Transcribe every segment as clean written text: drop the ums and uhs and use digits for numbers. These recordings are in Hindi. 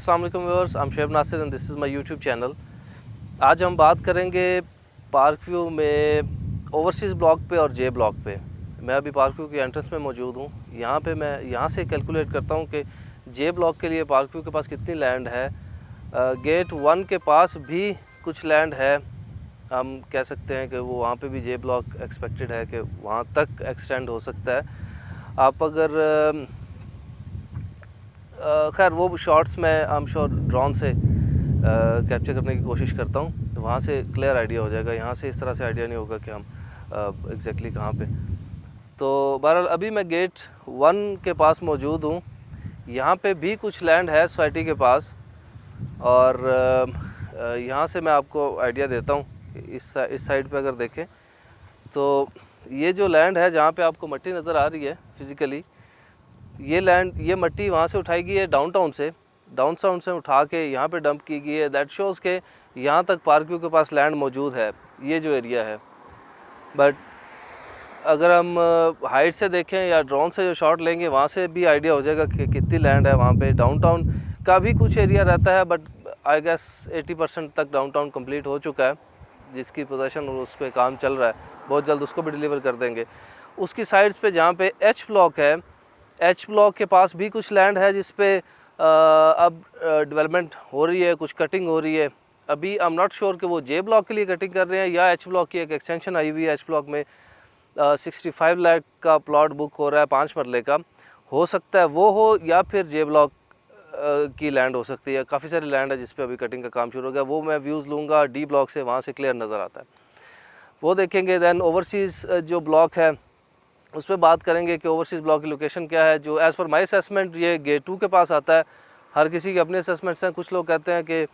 अस्सलाम वालेकुम viewers, I am Shoaib Nasir and this is my YouTube channel. आज हम बात करेंगे पार्क व्यू में ओवरसीज़ ब्लॉक पे और जे ब्लॉक पे। मैं अभी पार्क व्यू की एंट्रेंस में मौजूद हूँ। यहाँ पे मैं यहाँ से कैलकुलेट करता हूँ कि जे ब्लॉक के लिए पार्क व्यू के पास कितनी लैंड है। गेट 1 के पास भी कुछ लैंड है, हम कह सकते हैं कि वो वहाँ पे भी जे ब्लॉक एक्सपेक्टेड है कि वहाँ तक एक्सटेंड हो सकता है। आप अगर खैर वो शॉट्स मैं आई एम श्योर ड्रोन से कैप्चर करने की कोशिश करता हूँ, तो वहाँ से क्लियर आइडिया हो जाएगा। यहाँ से इस तरह से आइडिया नहीं होगा कि हम एग्जैक्टली कहाँ पे। तो बहरहाल अभी मैं गेट 1 के पास मौजूद हूँ। यहाँ पे भी कुछ लैंड है सोसाइटी के पास, और यहाँ से मैं आपको आइडिया देता हूँ। इस साइड पे अगर देखें तो ये जो लैंड है जहाँ पे आपको मट्टी नज़र आ रही है फिज़िकली, ये लैंड, ये मट्टी वहाँ से उठाई गई है डाउनटाउन से उठा के यहाँ पे डंप की गई है। दैट शोज़ के यहाँ तक पार्क व्यू के पास लैंड मौजूद है, ये जो एरिया है। बट अगर हम हाइट से देखें या ड्रोन से जो शॉट लेंगे, वहाँ से भी आइडिया हो जाएगा कि कितनी लैंड है वहाँ पे। डाउनटाउन का भी कुछ एरिया रहता है, बट आई गेस 80% तक डाउनटाउन कंप्लीट हो चुका है, जिसकी पोजीशन और उस पर काम चल रहा है। बहुत जल्द उसको भी डिलीवर कर देंगे। उसकी साइड्स पे जहाँ पे एच ब्लॉक है, एच ब्लॉक के पास भी कुछ लैंड है जिस पे अब डेवलपमेंट हो रही है, कुछ कटिंग हो रही है। अभी आई एम नॉट श्योर कि वो जे ब्लॉक के लिए कटिंग कर रहे हैं या एच ब्लॉक की एक एक्सटेंशन आई हुई है। एच ब्लॉक में 65 लाख का प्लॉट बुक हो रहा है, 5 मरले का। हो सकता है वो हो, या फिर जे ब्लॉक की लैंड हो सकती है। काफ़ी सारी लैंड है जिस पे अभी कटिंग का काम शुरू हो गया। वो मैं व्यूज़ लूँगा डी ब्लॉक से, वहाँ से क्लियर नज़र आता है, वो देखेंगे। दैन ओवरसीज़ जो ब्लॉक है उस पर बात करेंगे कि ओवरसीज़ ब्लॉक की लोकेशन क्या है। जो एज़ पर माई असेसमेंट ये गेट 2 के पास आता है। हर किसी के अपने असेसमेंट्स हैं। कुछ लोग कहते हैं कि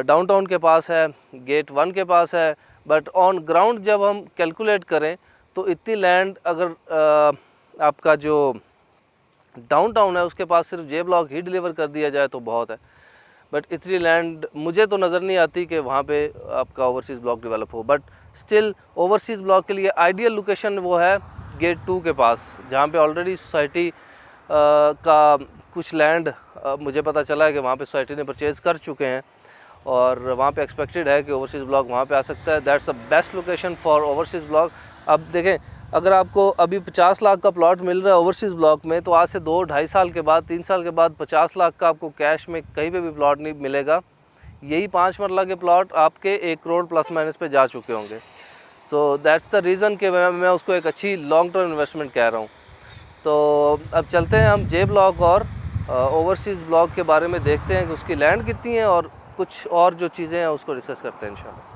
डाउनटाउन के पास है, गेट 1 के पास है, बट ऑन ग्राउंड जब हम कैलकुलेट करें तो इतनी लैंड अगर आपका जो डाउनटाउन है उसके पास सिर्फ जे ब्लॉक ही डिलीवर कर दिया जाए तो बहुत है। बट इतनी लैंड मुझे तो नज़र नहीं आती कि वहाँ पे आपका ओवरसीज़ ब्लॉक डेवलप हो। बट स्टिल ओवरसीज़ ब्लॉक के लिए आइडियल लोकेशन वो है गेट 2 के पास, जहाँ पे ऑलरेडी सोसाइटी का कुछ लैंड मुझे पता चला है कि वहाँ पे सोसाइटी ने परचेज़ कर चुके हैं, और वहाँ पे एक्सपेक्टेड है कि ओवरसीज़ ब्लॉक वहाँ पे आ सकता है। That's the best location for overseas block. अब देखें, अगर आपको अभी 50 लाख का प्लॉट मिल रहा है ओवरसीज़ ब्लॉक में, तो आज से 2-2.5 साल के बाद, 3 साल के बाद 50 लाख का आपको कैश में कहीं पे भी प्लॉट नहीं मिलेगा। यही 5 मरला के प्लॉट आपके 1 करोड़ प्लस माइनस पे जा चुके होंगे। सो दैट्स द रीज़न कि मैं उसको एक अच्छी लॉन्ग टर्म इन्वेस्टमेंट कह रहा हूँ। तो अब चलते हैं हम जे ब्लॉक और ओवरसीज़ ब्लॉक के बारे में देखते हैं कि उसकी लैंड कितनी है, और कुछ और जो चीज़ें हैं उसको डिस्कस करते हैं इंशाल्लाह।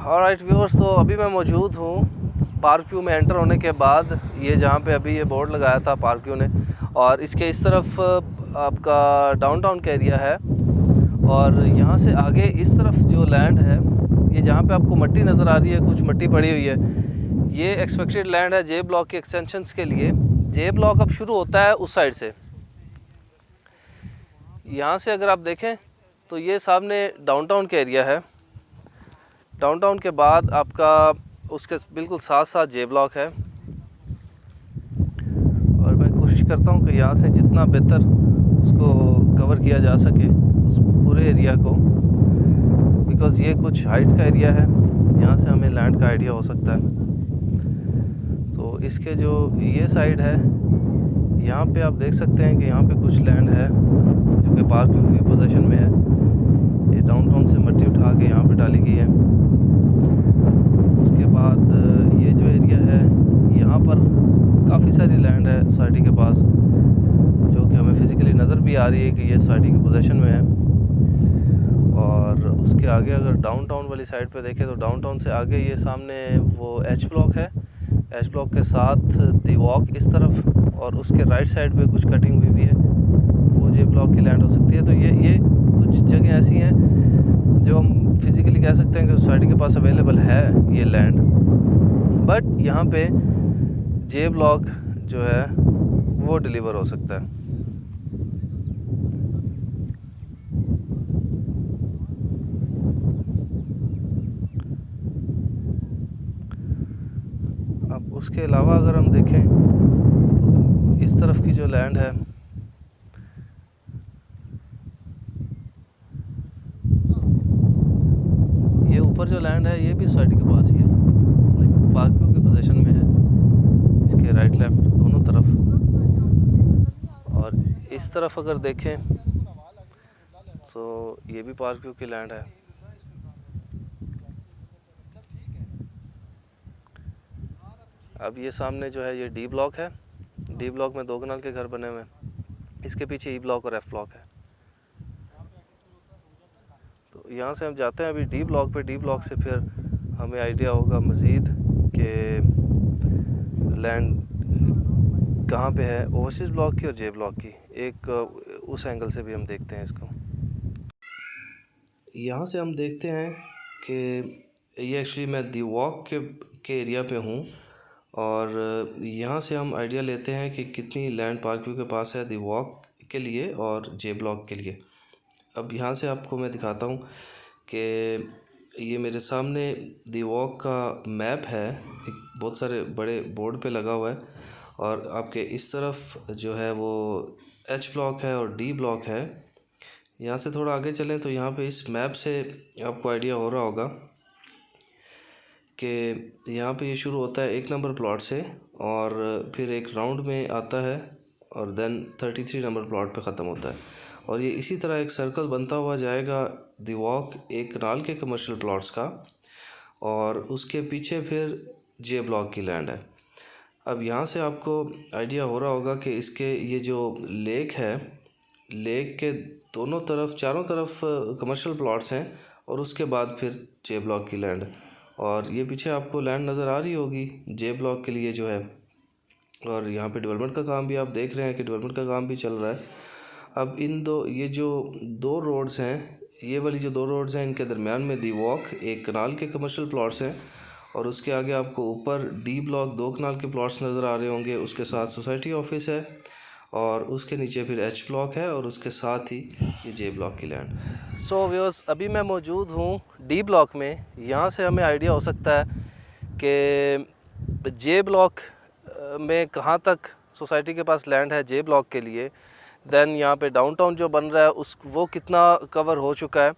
ऑलराइट व्यूअर्स, तो अभी मैं मौजूद हूँ पार्क व्यू में एंटर होने के बाद। ये जहाँ पे अभी ये बोर्ड लगाया था पार्क व्यू ने, और इसके इस तरफ आपका डाउनटाउन का एरिया है, और यहाँ से आगे इस तरफ जो लैंड है, ये जहाँ पे आपको मट्टी नज़र आ रही है, कुछ मट्टी पड़ी हुई है, ये एक्सपेक्टेड लैंड है जे ब्लॉक के एक्सटेंशंस के लिए। जे ब्लॉक अब शुरू होता है उस साइड से। यहाँ से अगर आप देखें तो ये सामने डाउनटाउन का एरिया है। डाउनटाउन के बाद आपका उसके बिल्कुल साथ साथ जे ब्लॉक है, और मैं कोशिश करता हूँ कि यहाँ से जितना बेहतर उसको कवर किया जा सके उस पूरे एरिया को, बिकॉज़ ये कुछ हाइट का एरिया है, यहाँ से हमें लैंड का आइडिया हो सकता है। तो इसके जो ये साइड है, यहाँ पे आप देख सकते हैं कि यहाँ पे कुछ लैंड है जो कि पार्क व्यू की पोजीशन में है। ये डाउनटाउन से मट्टी उठा के यहाँ पे डाली गई है। उसके बाद ये जो एरिया है, यहाँ पर काफ़ी सारी लैंड है सोसाइटी के पास, जो कि हमें फिज़िकली नज़र भी आ रही है कि ये सोसाइटी की पोजीशन में है। और उसके आगे अगर डाउनटाउन वाली साइड पे देखें तो डाउनटाउन से आगे ये सामने वो एच ब्लॉक है, एच ब्लॉक के साथ दी वॉक इस तरफ और उसके राइट साइड पे कुछ कटिंग हुई है, वो जे ब्लॉक की लैंड हो सकती है। तो ये कुछ जगह ऐसी हैं जो हम फिज़िकली कह सकते हैं कि सोसाइटी के पास अवेलेबल है ये लैंड, बट यहाँ पे जे ब्लॉक जो है वो डिलीवर हो सकता है। अब उसके अलावा अगर हम देखें तो इस तरफ की जो लैंड है, ये ऊपर जो लैंड है ये भी सोसाइटी के पास ही है, लाइक पार्किंग की पोजीशन में है, इसके राइट लेफ्ट दोनों तरफ। और इस तरफ अगर देखें तो ये भी पार्किंग की लैंड है। अब ये सामने जो है ये डी ब्लॉक है, डी ब्लॉक में 2 कनाल के घर बने हुए हैं, इसके पीछे ई ब्लॉक और एफ ब्लॉक है। तो यहाँ से हम जाते हैं अभी डी ब्लॉक पे, डी ब्लॉक से फिर हमें आइडिया होगा मज़ीद कि लैंड कहाँ पे है, ओवरसीज़ ब्लॉक की और जे ब्लॉक की। एक उस एंगल से भी हम देखते हैं इसको। यहाँ से हम देखते हैं कि ये एक्चुअली मैं दी वॉक के एरिया पे हूँ, और यहाँ से हम आइडिया लेते हैं कि कितनी लैंड पार्कव्यू के पास है दी वॉक के लिए और जे ब्लॉक के लिए। अब यहाँ से आपको मैं दिखाता हूँ कि ये मेरे सामने दी वॉक का मैप है, बहुत सारे बड़े बोर्ड पे लगा हुआ है, और आपके इस तरफ जो है वो एच ब्लॉक है और डी ब्लॉक है। यहाँ से थोड़ा आगे चलें तो यहाँ पे इस मैप से आपको आइडिया हो रहा होगा कि यहाँ पे ये शुरू होता है 1 नंबर प्लॉट से और फिर एक राउंड में आता है और देन 33 नंबर प्लॉट पे ख़त्म होता है, और ये इसी तरह एक सर्कल बनता हुआ जाएगा दी वॉक एक कनाल के कमर्शियल प्लॉट्स का, और उसके पीछे फिर जे ब्लॉक की लैंड है। अब यहाँ से आपको आइडिया हो रहा होगा कि इसके ये जो लेक है, लेक के दोनों तरफ चारों तरफ कमर्शियल प्लॉट्स हैं और उसके बाद फिर जे ब्लॉक की लैंड, और ये पीछे आपको लैंड नज़र आ रही होगी जे ब्लॉक के लिए जो है। और यहाँ पे डेवलपमेंट का काम भी आप देख रहे हैं कि डेवलपमेंट का काम भी चल रहा है। अब ये जो 2 रोड्स हैं, ये वाली जो 2 रोड्स हैं, इनके दरमियान में दी वॉक एक कनाल के कमर्शियल प्लॉट्स हैं, और उसके आगे आपको ऊपर डी ब्लॉक 2 कनाल के प्लॉट्स नज़र आ रहे होंगे, उसके साथ सोसाइटी ऑफिस है, और उसके नीचे फिर एच ब्लॉक है, और उसके साथ ही ये जे ब्लॉक की लैंड। सो व्यूअर्स, अभी मैं मौजूद हूँ डी ब्लॉक में। यहाँ से हमें आइडिया हो सकता है कि जे ब्लॉक में कहाँ तक सोसाइटी के पास लैंड है जे ब्लॉक के लिए, देन यहाँ पे डाउनटाउन जो बन रहा है वो कितना कवर हो चुका है,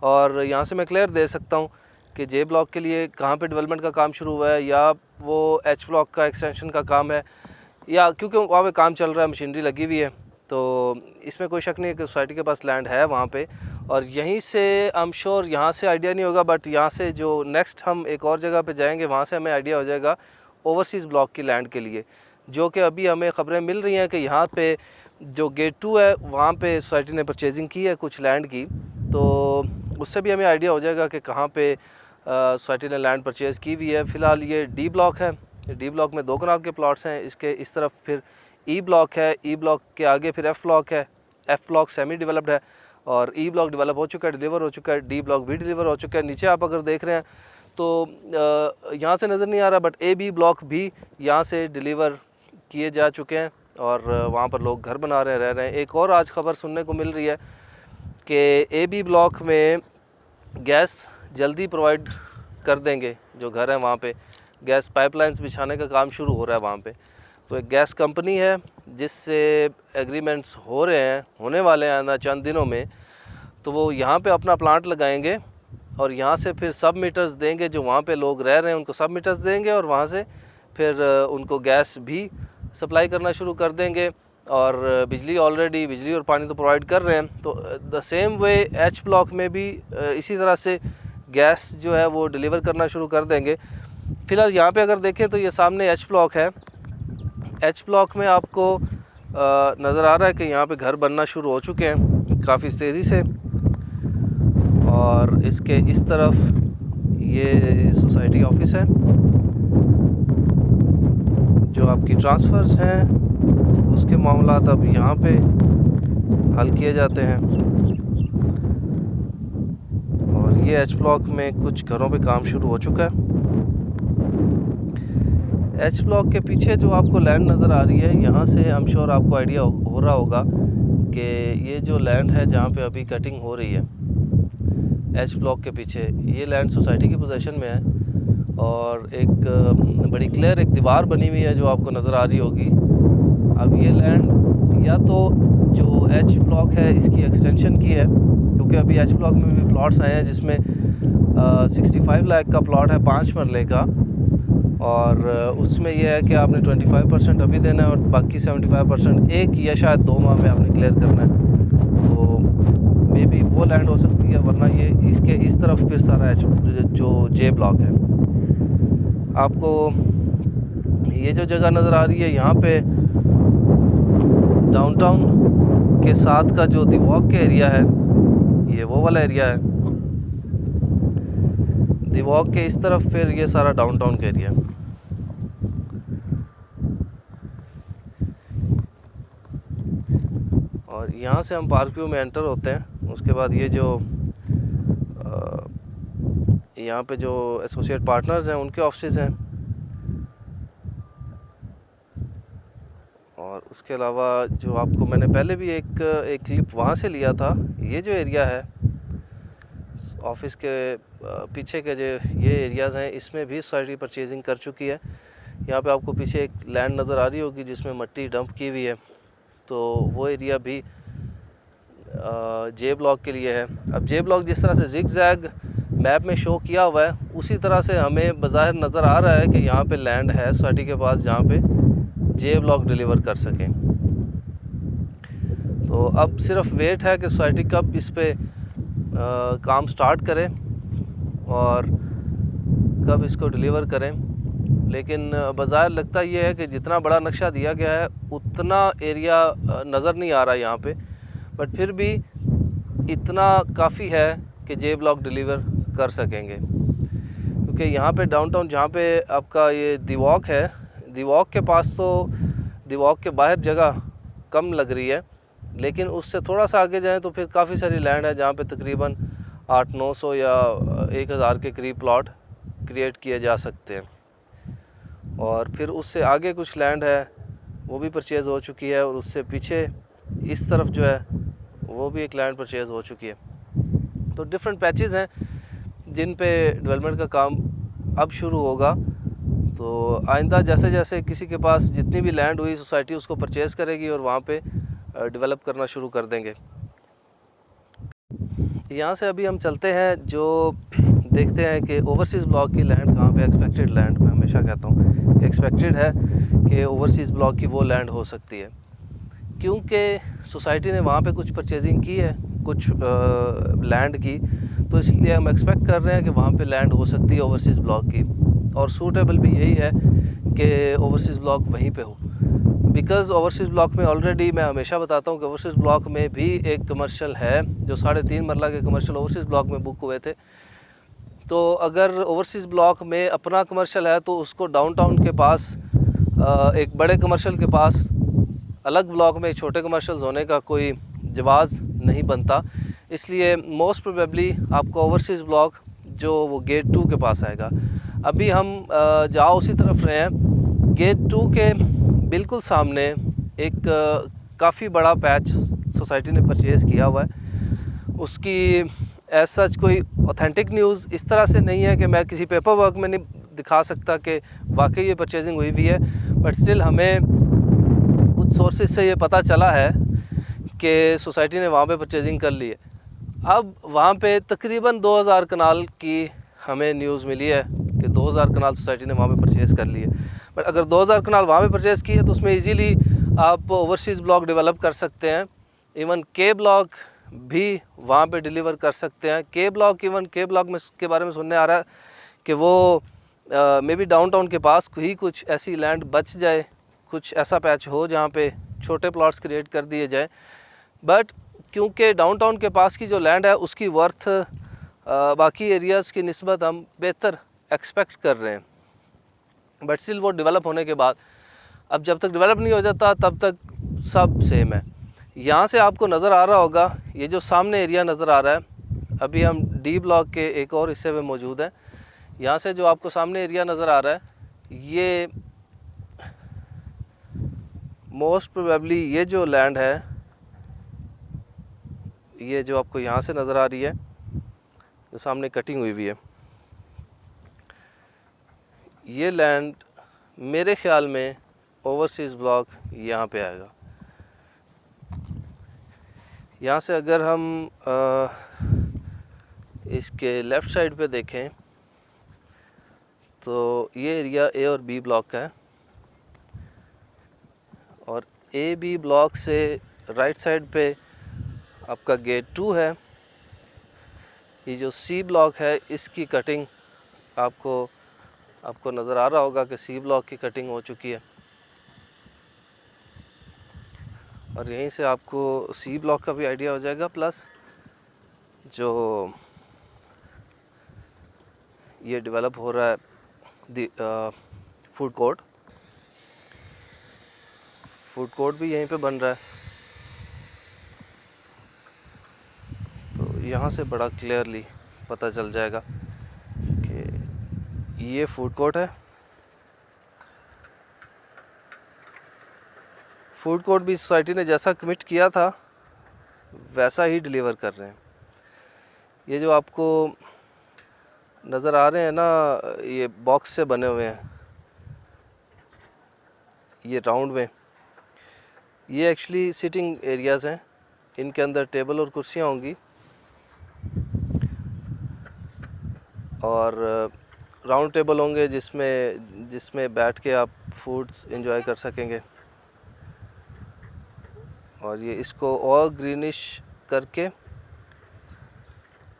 और यहाँ से मैं क्लियर दे सकता हूँ कि जे ब्लॉक के लिए कहाँ पे डेवलपमेंट का काम शुरू हुआ है, या वो एच ब्लॉक का एक्सटेंशन का काम है, या क्योंकि वहाँ पे काम चल रहा है, मशीनरी लगी हुई है, तो इसमें कोई शक नहीं है कि सोसाइटी के पास लैंड है वहाँ पे। और यहीं से आई एम श्योर, यहाँ से आइडिया नहीं होगा, बट यहाँ से जो नेक्स्ट हम एक और जगह पे जाएंगे वहाँ से हमें आइडिया हो जाएगा ओवरसीज़ ब्लॉक की लैंड के लिए, जो कि अभी हमें ख़बरें मिल रही हैं कि यहाँ पे जो गेट 2 है वहाँ पे सोसाइटी ने परचेजिंग की है कुछ लैंड की, तो उससे भी हमें आइडिया हो जाएगा कि कहाँ पे सोसाइटी ने लैंड परचेज़ की हुई है। फ़िलहाल ये डी ब्लॉक है, डी ब्लॉक में 2 कनाल के प्लॉट्स हैं, इसके इस तरफ फिर ई ब्लॉक है, ई ब्लॉक के आगे फिर एफ़ ब्लॉक है, एफ़ ब्लॉक सेमी डेवलप्ड है, और ई ब्लॉक डेवलप हो चुका है, डिलीवर हो चुका है, डी ब्लॉक भी डिलीवर हो चुका है। नीचे आप अगर देख रहे हैं तो यहाँ से नज़र नहीं आ रहा, बट ए बी ब्लॉक भी यहाँ से डिलीवर किए जा चुके हैं, और वहाँ पर लोग घर बना रहे हैं, रह रहे हैं। एक और आज ख़बर सुनने को मिल रही है कि ए बी ब्लॉक में गैस जल्दी प्रोवाइड कर देंगे, जो घर हैं वहाँ पे गैस पाइपलाइंस बिछाने का काम शुरू हो रहा है वहाँ पे। तो एक गैस कंपनी है जिससे एग्रीमेंट्स हो रहे हैं, होने वाले हैं ना चंद दिनों में, तो वो यहाँ पे अपना प्लांट लगाएंगे, और यहाँ से फिर सब मीटर्स देंगे, जो वहाँ पे लोग रह रहे हैं उनको सब मीटर्स देंगे, और वहाँ से फिर उनको गैस भी सप्लाई करना शुरू कर देंगे, और बिजली ऑलरेडी बिजली और पानी तो प्रोवाइड कर रहे हैं। तो the same way H block में भी इसी तरह से गैस जो है वो डिलीवर करना शुरू कर देंगे। फ़िलहाल यहाँ पे अगर देखें तो ये सामने एच ब्लॉक है, एच ब्लॉक में आपको नज़र आ रहा है कि यहाँ पे घर बनना शुरू हो चुके हैं काफ़ी तेज़ी से, और इसके इस तरफ ये सोसाइटी ऑफिस है, जो आपकी ट्रांसफ़र्स हैं उसके मामलात अब यहाँ पे हल किए जाते हैं। और ये एच ब्लॉक में कुछ घरों पे काम शुरू हो चुका है। एच ब्लॉक के पीछे जो आपको लैंड नज़र आ रही है, यहाँ से आई एम श्योर आपको आइडिया हो रहा होगा कि ये जो लैंड है जहाँ पे अभी कटिंग हो रही है एच ब्लॉक के पीछे, ये लैंड सोसाइटी की पोजीशन में है। और एक बड़ी क्लियर एक दीवार बनी हुई है जो आपको नज़र आ रही होगी। अब ये लैंड या तो जो एच ब्लॉक है इसकी एक्सटेंशन की है, क्योंकि अभी एच ब्लॉक में भी प्लॉट्स आए हैं जिसमें 65 लाख का प्लॉट है 5 मरले का, और उसमें यह है कि आपने 25% अभी देना है और बाकी 75% एक या शायद 2 माह में आपने क्लियर करना है। तो मे बी वो लैंड हो सकती है, वरना ये इसके इस तरफ फिर सारा एच जो जे ब्लॉक है। आपको ये जो जगह नज़र आ रही है यहाँ पे डाउनटाउन के साथ का जो दी वॉक के एरिया है, ये वो वाला एरिया है। दी वॉक के इस तरफ फिर ये सारा डाउनटाउन का एरिया है। और यहाँ से हम पार्क व्यू में एंटर होते हैं। उसके बाद ये जो यहाँ पे जो एसोसिएट पार्टनर्स हैं उनके ऑफिस हैं, और उसके अलावा जो आपको मैंने पहले भी एक क्लिप वहाँ से लिया था, ये जो एरिया है ऑफिस के पीछे के जो ये एरियाज़ हैं, इसमें भी सोसाइटी परचेजिंग कर चुकी है। यहाँ पे आपको पीछे एक लैंड नज़र आ रही होगी जिसमें मिट्टी डंप की हुई है, तो वो एरिया भी जे ब्लॉक के लिए है। अब जे ब्लॉक जिस तरह से जिग जैग मैप में शो किया हुआ है, उसी तरह से हमें बज़ाहिर नज़र आ रहा है कि यहाँ पे लैंड है सोसाइटी के पास जहाँ पे जे ब्लॉक डिलीवर कर सकें। तो अब सिर्फ वेट है कि सोसाइटी कब इस पे काम स्टार्ट करें और कब इसको डिलीवर करें। लेकिन बाज़ार लगता ये है कि जितना बड़ा नक्शा दिया गया है उतना एरिया नज़र नहीं आ रहा यहाँ पे, बट फिर भी इतना काफ़ी है कि जे ब्लॉक डिलीवर कर सकेंगे। क्योंकि यहाँ पे डाउनटाउन जहाँ पे आपका ये दी वॉक है, दी वॉक के पास तो दी वॉक के बाहर जगह कम लग रही है, लेकिन उससे थोड़ा सा आगे जाएं तो फिर काफ़ी सारी लैंड है जहाँ पे तकरीबन 800-900 या 1000 के करीब प्लॉट क्रिएट किए जा सकते हैं। और फिर उससे आगे कुछ लैंड है वो भी परचेज़ हो चुकी है, और उससे पीछे इस तरफ जो है वो भी एक लैंड परचेज़ हो चुकी है। तो डिफरेंट पैचेस हैं जिन पे डेवलपमेंट का काम अब शुरू होगा। तो आइंदा जैसे जैसे किसी के पास जितनी भी लैंड हुई सोसाइटी उसको परचेज़ करेगी और वहाँ पे डेवलप करना शुरू कर देंगे। यहाँ से अभी हम चलते हैं, जो देखते हैं कि ओवरसीज़ ब्लॉक की लैंड कहाँ पे एक्सपेक्टेड लैंड, मैं हमेशा कहता हूँ एक्सपेक्टेड है कि ओवरसीज़ ब्लॉक की वो लैंड हो सकती है, क्योंकि सोसाइटी ने वहाँ पे कुछ परचेजिंग की है कुछ लैंड की, तो इसलिए हम एक्सपेक्ट कर रहे हैं कि वहाँ पे लैंड हो सकती है ओवरसीज़ ब्लॉक की, और सूटेबल भी यही है कि ओवरसीज़ ब्लॉक वहीं पे हो। बिकॉज़ ओवरसीज़ ब्लॉक में ऑलरेडी मैं हमेशा बताता हूँ कि ओवरसीज़ ब्लॉक में भी एक कमर्शियल है, जो 3.5 मरला के कमर्शियल ओवरसीज़ ब्लॉक में बुक हुए थे। तो अगर ओवरसीज़ ब्लॉक में अपना कमर्शियल है तो उसको डाउनटाउन के पास एक बड़े कमर्शियल के पास अलग ब्लॉक में छोटे कमर्शियल्स होने का कोई जवाज़ नहीं बनता। इसलिए मोस्ट प्रोबेबली आपको ओवरसीज़ ब्लॉक जो वो गेट 2 के पास आएगा। अभी हम जहाँ उसी तरफ रहे हैं, गेट 2 के बिल्कुल सामने एक काफ़ी बड़ा पैच सोसाइटी ने परचेज़ किया हुआ है। उसकी एज सच कोई ऑथेंटिक न्यूज़ इस तरह से नहीं है कि मैं किसी पेपर वर्क में नहीं दिखा सकता कि वाकई ये परचेजिंग हुई भी है, बट स्टिल हमें कुछ सोर्सेज से ये पता चला है कि सोसाइटी ने वहाँ पे परचेजिंग कर ली है। अब वहाँ पे तकरीबन 2000 कनाल की हमें न्यूज़ मिली है कि 2000 कनाल सोसाइटी ने वहाँ पे परचेज़ कर ली है। बट अगर 2000 कनाल वहाँ पे परचेज़ की है तो उसमें इजीली आप ओवरसीज़ ब्लॉक डेवलप कर सकते हैं। इवन के ब्लॉक भी वहाँ पे डिलीवर कर सकते हैं। के ब्लॉक, इवन के ब्लॉक में के बारे में सुनने आ रहा है कि वो मे बी डाउनटाउन के पास ही कुछ ऐसी लैंड बच जाए, कुछ ऐसा पैच हो जहाँ पे छोटे प्लॉट्स क्रिएट कर दिए जाए। बट क्योंकि डाउनटाउन के पास की जो लैंड है उसकी वर्थ बाकी एरियाज़ की निस्बत हम बेहतर एक्सपेक्ट कर रहे हैं, बट स्टिल वो डेवलप होने के बाद अब जब तक डेवलप नहीं हो जाता तब तक सब सेम है। यहाँ से आपको नज़र आ रहा होगा, ये जो सामने एरिया नज़र आ रहा है, अभी हम डी ब्लॉक के एक और हिस्से में मौजूद हैं। यहाँ से जो आपको सामने एरिया नज़र आ रहा है, ये मोस्ट प्रोबेबली ये जो लैंड है, ये जो आपको यहाँ से नज़र आ रही है, जो सामने कटिंग हुई हुई है, ये लैंड मेरे ख़्याल में ओवरसीज़ ब्लॉक यहाँ पे आएगा। यहाँ से अगर हम इसके लेफ़्ट साइड पे देखें तो ये एरिया ए और बी ब्लॉक का है, और ए बी ब्लॉक से राइट साइड पे आपका गेट 2 है। ये जो सी ब्लॉक है, इसकी कटिंग आपको नज़र आ रहा होगा कि सी ब्लॉक की कटिंग हो चुकी है, और यहीं से आपको सी ब्लॉक का भी आइडिया हो जाएगा। प्लस जो ये डेवलप हो रहा है फूड कोर्ट भी यहीं पे बन रहा है, तो यहाँ से बड़ा क्लियरली पता चल जाएगा कि ये फूड कोर्ट है। फूड कोर्ट भी सोसाइटी ने जैसा कमिट किया था वैसा ही डिलीवर कर रहे हैं। ये जो आपको नज़र आ रहे हैं ना, ये बॉक्स से बने हुए हैं, ये राउंड में, ये एक्चुअली सिटिंग एरियाज़ हैं। इनके अंदर टेबल और कुर्सियाँ होंगी, और राउंड टेबल होंगे जिसमें बैठ के आप फूड्स एंजॉय कर सकेंगे। और ये इसको और ग्रीनिश करके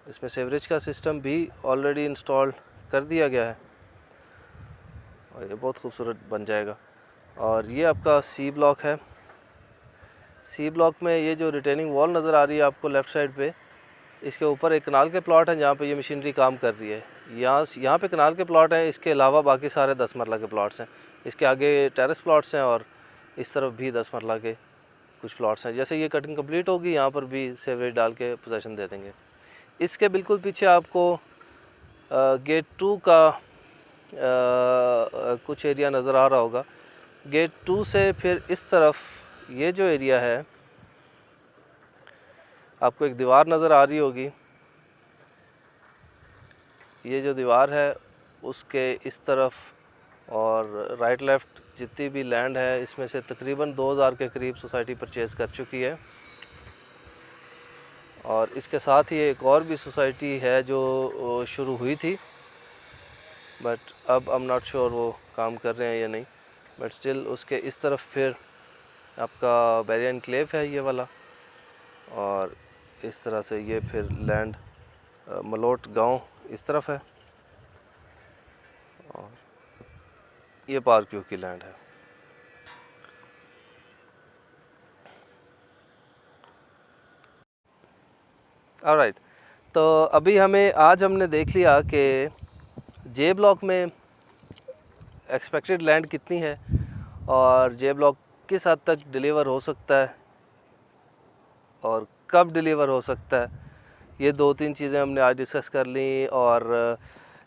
इसमें सेवरेज का सिस्टम भी ऑलरेडी इंस्टॉल कर दिया गया है, और ये बहुत खूबसूरत बन जाएगा। और ये आपका सी ब्लॉक है। सी ब्लॉक में ये जो रिटेनिंग वॉल नज़र आ रही है आपको लेफ़्ट साइड पे, इसके ऊपर एक कनाल के प्लॉट हैं जहाँ पे ये मशीनरी काम कर रही है। यहाँ पे कनाल के प्लॉट हैं, इसके अलावा बाकी सारे 10 मरला के प्लॉट्स हैं। इसके आगे टेरेस प्लॉट्स हैं, और इस तरफ भी 10 मरला के कुछ प्लॉट्स हैं। जैसे ये कटिंग कंप्लीट होगी, यहाँ पर भी सेवरेज डाल के पोजेसन दे देंगे। इसके बिल्कुल पीछे आपको गेट 2 का कुछ एरिया नज़र आ रहा होगा। गेट 2 से फिर इस तरफ ये जो एरिया है, आपको एक दीवार नज़र आ रही होगी। ये जो दीवार है उसके इस तरफ और राइट लेफ़्ट जितनी भी लैंड है, इसमें से तकरीबन 2000 के करीब सोसाइटी परचेज़ कर चुकी है। और इसके साथ ही एक और भी सोसाइटी है जो शुरू हुई थी, बट अब आई एम नॉट श्योर वो काम कर रहे हैं या नहीं, बट स्टिल उसके इस तरफ फिर आपका बैरिया एनक्लेव है ये वाला, और इस तरह से ये फिर लैंड मलोट गांव इस तरफ है, और ये पार्क व्यू की लैंड है। ऑलराइट, तो अभी आज हमने देख लिया कि जे ब्लॉक में एक्सपेक्टेड लैंड कितनी है और जे ब्लॉक किस हद तक डिलीवर हो सकता है और कब डिलीवर हो सकता है। ये 2-3 चीज़ें हमने आज डिस्कस कर ली। और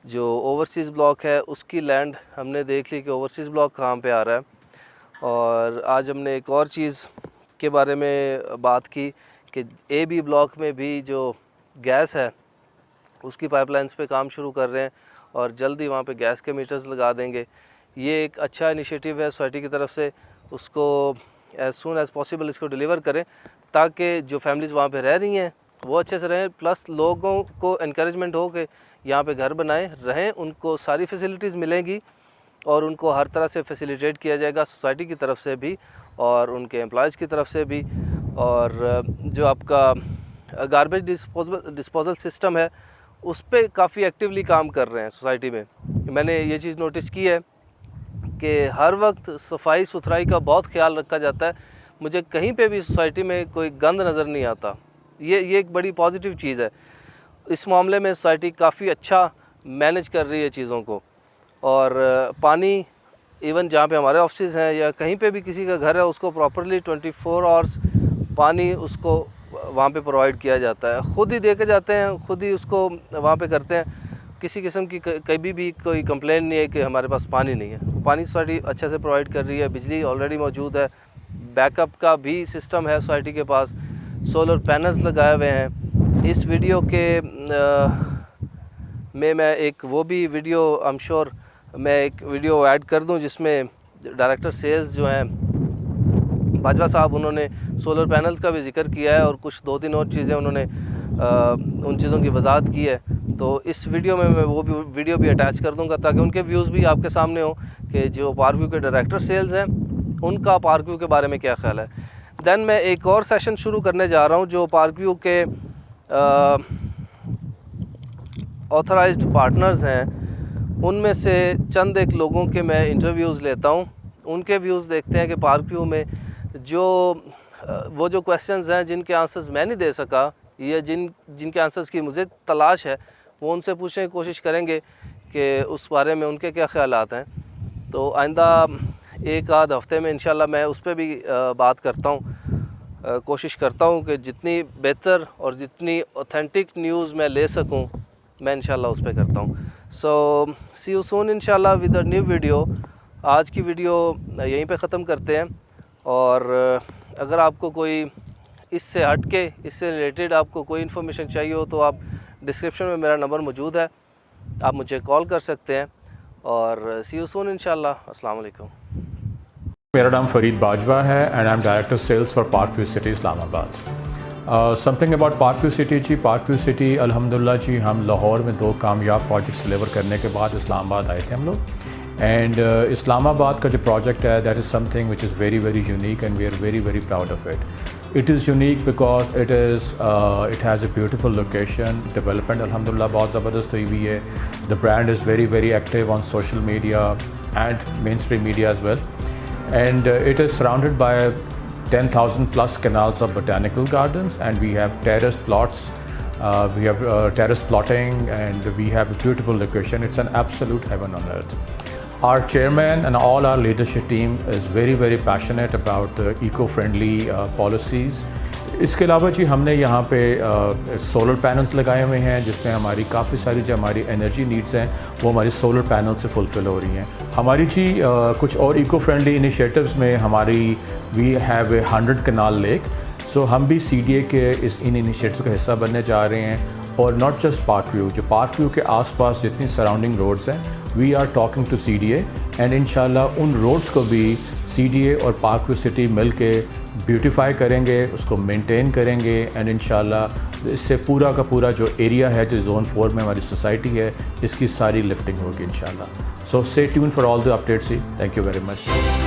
जो ओवरसीज़ ब्लॉक है उसकी लैंड हमने देख ली कि ओवरसीज़ ब्लॉक कहाँ पे आ रहा है। और आज हमने एक और चीज़ के बारे में बात की कि ए बी ब्लॉक में भी जो गैस है उसकी पाइपलाइंस पे काम शुरू कर रहे हैं, और जल्दी वहाँ पे गैस के मीटर्स लगा देंगे। ये एक अच्छा इनिशिएटिव है सोसाइटी की तरफ से, उसको एज़ सून एज़ पॉसिबल इसको डिलीवर करें ताकि जो फैमिलीज़ वहाँ पे रह रही हैं वो अच्छे से रहें, प्लस लोगों को इनकरेजमेंट हो कि यहाँ पे घर बनाएं रहें, उनको सारी फैसिलिटीज़ मिलेंगी और उनको हर तरह से फैसिलिटेट किया जाएगा सोसाइटी की तरफ से भी और उनके एम्प्लॉयज़ की तरफ से भी। और जो आपका गार्बेज डिस्पोजल सिस्टम है उस पर काफ़ी एक्टिवली काम कर रहे हैं सोसाइटी में। मैंने ये चीज़ नोटिस की है कि हर वक्त सफाई सुथराई का बहुत ख्याल रखा जाता है। मुझे कहीं पे भी सोसाइटी में कोई गंद नज़र नहीं आता। ये एक बड़ी पॉजिटिव चीज़ है। इस मामले में सोसाइटी काफ़ी अच्छा मैनेज कर रही है चीज़ों को। और पानी इवन जहाँ पे हमारे ऑफिस हैं या कहीं पे भी किसी का घर है, उसको प्रॉपरली 24 आवर्स पानी उसको वहाँ पे प्रोवाइड किया जाता है। ख़ुद ही दे के जाते हैं, ख़ुद ही उसको वहाँ पे करते हैं। किसी किस्म की कभी भी कोई कंप्लेन नहीं है कि हमारे पास पानी नहीं है। पानी सोसाइटी अच्छे से प्रोवाइड कर रही है, बिजली ऑलरेडी मौजूद है, बैकअप का भी सिस्टम है सोसाइटी के पास, सोलर पैनल्स लगाए हुए हैं। इस वीडियो के में मैं एक वो भी वीडियो आई एम श्योर मैं एक वीडियो ऐड कर दूं जिसमें डायरेक्टर सेल्स जो हैं बाजवा साहब, उन्होंने सोलर पैनल्स का भी जिक्र किया है और कुछ 2-3 और चीज़ें उन्होंने उन चीज़ों की वजाहत की है। तो इस वीडियो में मैं वो भी वीडियो भी अटैच कर दूंगा ताकि उनके व्यूज़ भी आपके सामने हो कि जो पार्कव्यू के डायरेक्टर सेल्स हैं उनका पार्कव्यू के बारे में क्या ख्याल है। दैन मैं एक और सेशन शुरू करने जा रहा हूँ जो पार्कव्यू के ऑथराइज्ड पार्टनर्स हैं, उनमें से चंद एक लोगों के मैं इंटरव्यूज़ लेता हूँ, उनके व्यूज़ देखते हैं कि पार्कव्यू में वो जो क्वेश्चंस हैं जिनके आंसर्स मैं नहीं दे सका या जिनके आंसर्स की मुझे तलाश है, वो उनसे पूछने की कोशिश करेंगे कि उस बारे में उनके क्या ख्यालात हैं। तो आइंदा एक आध हफ़्ते में इंशाल्लाह मैं उस पर भी बात करता हूँ, कोशिश करता हूँ कि जितनी बेहतर और जितनी ऑथेंटिक न्यूज़ मैं ले सकूँ मैं इंशाल्लाह उस पर करता हूँ। सो सी यू सून इंशाल्लाह विद अ न्यू वीडियो। आज की वीडियो यहीं पे ख़त्म करते हैं और अगर आपको कोई इससे हट के इससे रिलेटेड आपको कोई इन्फॉर्मेशन चाहिए हो तो आप डिस्क्रिप्शन में मेरा नंबर मौजूद है, आप मुझे कॉल कर सकते हैं और सी यू सून इंशाल्लाह। अस्सलाम वालेकुम। मेरा नाम फरीद बाजवा है and I am director sales for Parkview city Islamabad. Something about Parkview city ji. Parkview city अल्हम्दुलिल्लाह जी, हम लाहौर में 2 कामयाब प्रोजेक्ट्स डिलीवर करने के बाद इस्लामाबाद आए थे हम लोग। एंड इस्लामाबाद का जो प्रोजेक्ट है that is something which is very very unique and we are very very proud of it. It is unique because it has a beautiful location. Development alhamdulillah बहुत ज़बरदस्त हुई हुई है. The brand is very very active on social media and mainstream media as well. And it is surrounded by 10,000 plus canals of botanical gardens, and we have terrace plots. We have terrace plotting, and we have a beautiful location. It's an absolute heaven on earth. Our chairman and all our leadership team is very very passionate about eco-friendly policies. इसके अलावा जी हमने यहाँ पे सोलर पैनल्स लगाए हुए हैं जिसमें हमारी काफ़ी सारी जो हमारी एनर्जी नीड्स हैं वो हमारी सोलर पैनल से फुलफ़िल हो रही हैं। हमारी जी कुछ और इको फ्रेंडली इनिशिएटिव्स में हमारी we have a 100 kanal lake. So हम भी CDA के इन इनिशिएटिव्स का हिस्सा बनने जा रहे हैं और नॉट जस्ट पार्कव्यू, जो पार्कव्यू के आसपास जितनी सराउंडिंग रोड्स हैं we are talking to CDA and इंशाल्लाह उन रोड्स को भी CDA और पार्कव्यू सिटी मिल के ब्यूटिफाई करेंगे, उसको मेंटेन करेंगे एंड इंशाल्लाह इससे पूरा का पूरा जो एरिया है जो जोन 4 में हमारी सोसाइटी है इसकी सारी लिफ्टिंग होगी इंशाल्लाह। So stay tune for all the updates. Thank you very much.